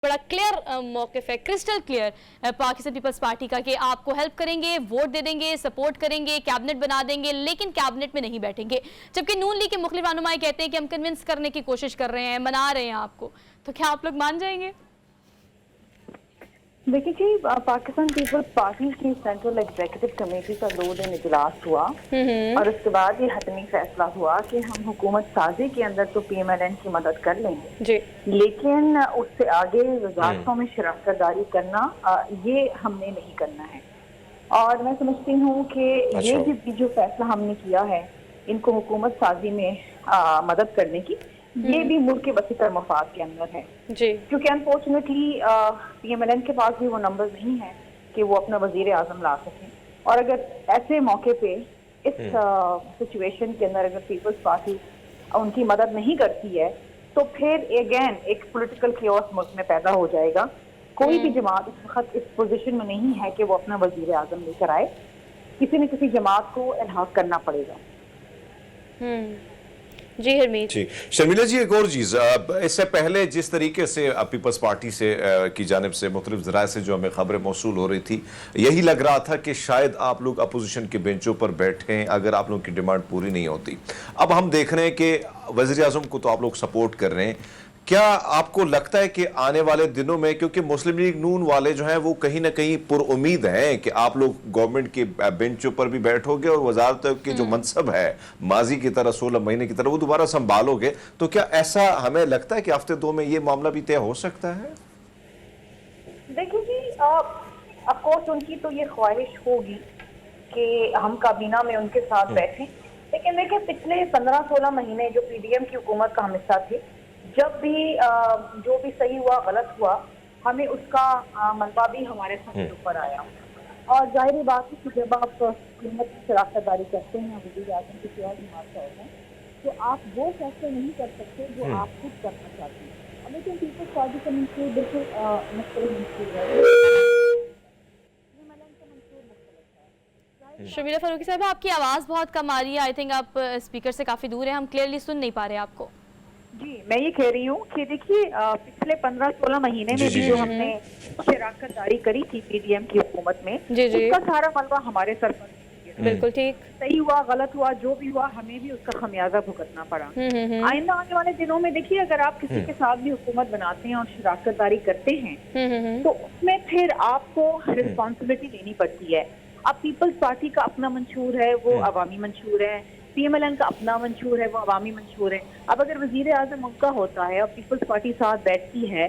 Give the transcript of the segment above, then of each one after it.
बड़ा क्लियर मौक़िफ़ है, क्रिस्टल क्लियर पाकिस्तान पीपल्स पार्टी का कि आपको हेल्प करेंगे, वोट दे देंगे, सपोर्ट करेंगे, कैबिनेट बना देंगे, लेकिन कैबिनेट में नहीं बैठेंगे। जबकि नून लीग के मुख्तलिफ रहनुमाई कहते हैं कि हम कन्विंस करने की कोशिश कर रहे हैं, मना रहे हैं आपको, तो क्या आप लोग मान जाएंगे? देखिए जी, पाकिस्तान पीपल्स पार्टी की सेंट्रल एग्जीक्यूटिव कमेटी का 2 दिन इजलास हुआ और उसके बाद ये हतमी फैसला हुआ कि हम हुकूमत साजी के अंदर तो PMLN की मदद कर लेंगे जी। लेकिन उससे आगे वजारतों में शराकतदारी करना ये हमने नहीं करना है। और मैं समझती हूँ कि ये जो फैसला हमने किया है इनको हुकूमत साजी में मदद करने की, ये भी मुल्क के वसीतर मफाद के अंदर है जी। क्योंकि अनफॉर्चुनेटली PMLN के पास भी वो नंबर नहीं है कि वो अपना वजीर आजम ला सकें। और अगर ऐसे मौके पे इस सिचुएशन के अंदर अगर पीपल्स पार्टी उनकी मदद नहीं करती है तो फिर अगेन एक पॉलिटिकल केओस मुल्क में पैदा हो जाएगा। कोई भी जमात इस वक्त इस पोजीशन में नहीं है कि वो अपना वजीर आजम लेकर आए, किसी न किसी जमात को इल्हाक करना पड़ेगा। जी हरमीत जी। शर्मिला जी, एक और चीज़, इससे पहले जिस तरीके से पीपल्स पार्टी से की जानिब से मुख्तलिफ ज़राए से जो हमें खबरें मौसूल हो रही थी, यही लग रहा था कि शायद आप लोग अपोजिशन के बेंचों पर बैठें अगर आप लोगों की डिमांड पूरी नहीं होती। अब हम देख रहे हैं कि वज़ीर आज़म को तो आप लोग सपोर्ट कर रहे हैं, क्या आपको लगता है कि आने वाले दिनों में, क्योंकि मुस्लिम लीग नून वाले जो हैं वो कहीं ना कहीं पुरुम्मीद हैं कि आप लोग गवर्नमेंट के बेंचों पर भी बैठोगे और वजारत के जो मनसब है माजी की तरह 16 महीने की तरह वो दोबारा संभालोगे, तो क्या ऐसा हमें लगता है कि हफ्ते 2 में ये मामला भी तय हो सकता है? देखिए जी, ऑफ कोर्स उनकी तो ये ख्वाहिश होगी कि हम काबीना में उनके साथ बैठें, लेकिन देखिए पिछले 15-16 महीने जो PDM की हुकूमत का हम हिस्सा थे, जब भी जो भी सही हुआ गलत हुआ हमें उसका मलबा भी हमारे सामने ऊपर आया। और जाहिर बात है कि जब आप हुकूमत की शराकतदारी करते हैं वज़ीर आज़म की सियाह जमात का होता है तो आप वो फैसले नहीं कर सकते जो आप खुद करना चाहते हैं। और लेकिन पीपल्स पार्टी का मंसूर बिल्कुल मुख्तलिफ मंसूर है। शर्मिला फारूकी साहब, आपकी आवाज़ बहुत कम आ रही है, आई थिंक आप स्पीकर से काफ़ी दूर हैं, हम क्लियरली सुन नहीं पा रहे आपको। जी, मैं ये कह रही हूँ कि देखिए पिछले 15-16 महीने में भी जो हमने शराकतदारी करी थी PDM की हुकूमत में, उसका सारा मलबा हमारे सर पर। बिल्कुल ठीक। सही हुआ गलत हुआ जो भी हुआ हमें भी उसका खमियाजा भुगतना पड़ा। आइंदा आने वाले दिनों में देखिए अगर आप किसी के साथ भी हुकूमत बनाते हैं और शराकतदारी करते हैं तो उसमें फिर आपको रिस्पॉन्सिबिलिटी लेनी पड़ती है। अब पीपल्स पार्टी का अपना मंशूर है, वो अवामी मंशूर है, PMLN का अपना मंशूर है, वो अवामी मंशूर है। अब अगर वजीर आजम उनका होता है और पीपल्स पार्टी साथ बैठती है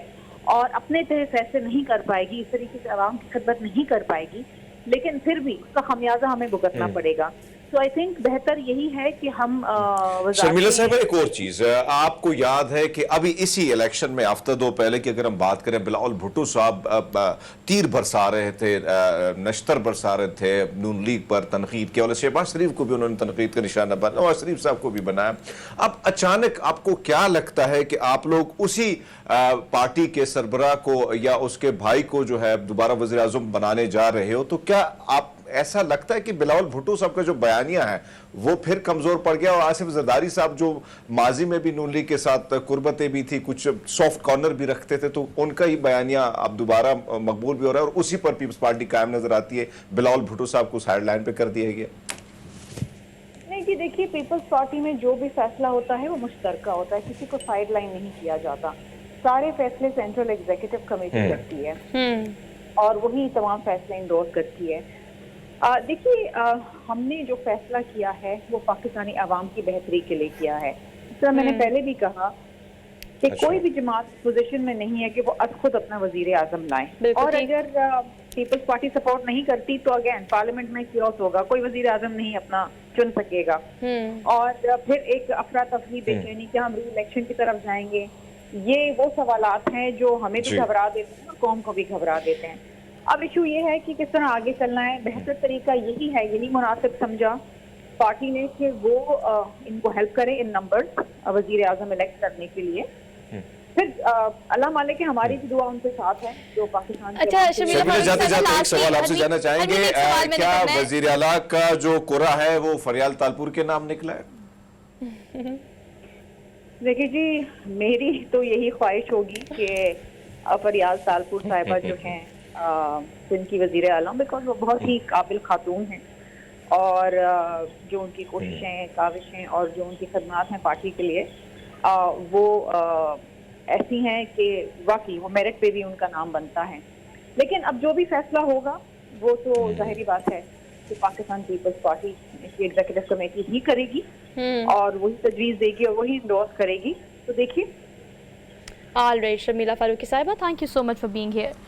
और अपने तय फैसले नहीं कर पाएगी, इस तरीके से आवाम की खिदमत नहीं कर पाएगी, लेकिन फिर भी उसका खमियाजा हमें भुगतना पड़ेगा। तो आई थिंक बेहतर यही है कि हम शर्मिला साहब, एक और चीज, आपको याद है कि अभी इसी इलेक्शन में हफ्ता 2 पहले की अगर हम बात करें, बिलावल भुट्टो साहब तीर बरसा रहे थे, नश्तर बरसा रहे थे नून लीग पर तनकीद के, और शहबाज शरीफ को भी उन्होंने तनकीद का निशाना बनाया, नवाज शरीफ साहब को भी बनाया। अब अचानक आपको क्या लगता है कि आप लोग उसी पार्टी के सरबराह को या उसके भाई को जो है दोबारा वज़ीर आज़म बनाने जा रहे हो, तो क्या आप ऐसा लगता है कि बिलावल भुट्टो साहब का जो बयानिया है वो फिर कमजोर पड़ गया, और आसिफ जरदारी साहब जो माजी में भी नून लीग के साथ कुर्बतें भी थी, कुछ सॉफ्ट कॉर्नर भी रखते थे, तो उनका ही बयानिया अब दोबारा मकबूल भी हो रहा है और उसी पर पीपल्स पार्टी कायम नजर आती है, बिलावल भुट्टो साहब को साइड लाइन पे कर दिया गया? नहीं जी, देखिए पीपल्स पार्टी में जो भी फैसला होता है वो मुश्तरका होता है, किसी को साइड लाइन नहीं किया जाता। सारे फैसले सेंट्रल एग्जीक्यूटिव कमेटी करती है और वही तमाम फैसले इंडोर्स करती है। देखिए हमने जो फैसला किया है वो पाकिस्तानी अवाम की बेहतरी के लिए किया है। इस तरह मैंने पहले भी कहा कि कोई भी जमात पोजीशन में नहीं है कि वो खुद अपना वजीर आजम लाए, और अगर पीपल्स पार्टी सपोर्ट नहीं करती तो अगेन पार्लियामेंट में कियोस होगा, कोई वजीर आजम नहीं अपना चुन सकेगा और फिर एक अफरा तफरी बेचैनी कि हम री इलेक्शन की तरफ जाएंगे। ये वो सवालात हैं जो हमें भी घबरा देते हैं, कौम को भी घबरा देते हैं। अब इशू ये है कि किस तरह आगे चलना है। बेहतर तरीका यही है, यही मुनासिब समझा पार्टी ने कि वो इनको हेल्प करें इन नंबर्स वजीर आजम इलेक्ट करने के लिए। फिर अल्लाह माले के हमारी भी दुआ उनके साथ है जो पाकिस्तान। अच्छा, जाते जाते एक सवाल आपसे जानना चाहेंगे, क्या वजीर आला का जो कोरा है वो फरियाल तालपुर के नाम निकला है? देखिए जी, मेरी तो यही ख्वाहिश होगी कि फरियाद सालपुर साहिबा जो हैं सिंध की वजीर आलम, बिकॉज वो बहुत ही काबिल खातून हैं और जो उनकी कोशिशें, काविशें और जो उनकी खदमात हैं पार्टी के लिए वो ऐसी हैं कि वाकई वो मेरिट पे भी उनका नाम बनता है। लेकिन अब जो भी फैसला होगा वो तो जाहिर बात है कि पाकिस्तान पीपल्स पार्टी की एग्जीक्यूटिव कमेटी ही करेगी और वही तजवीज़ देगी और वही इंडोर्स करेगी। तो देखिए। ऑलराइट, शर्मिला फारूकी साहिबा, thank you so much for being here.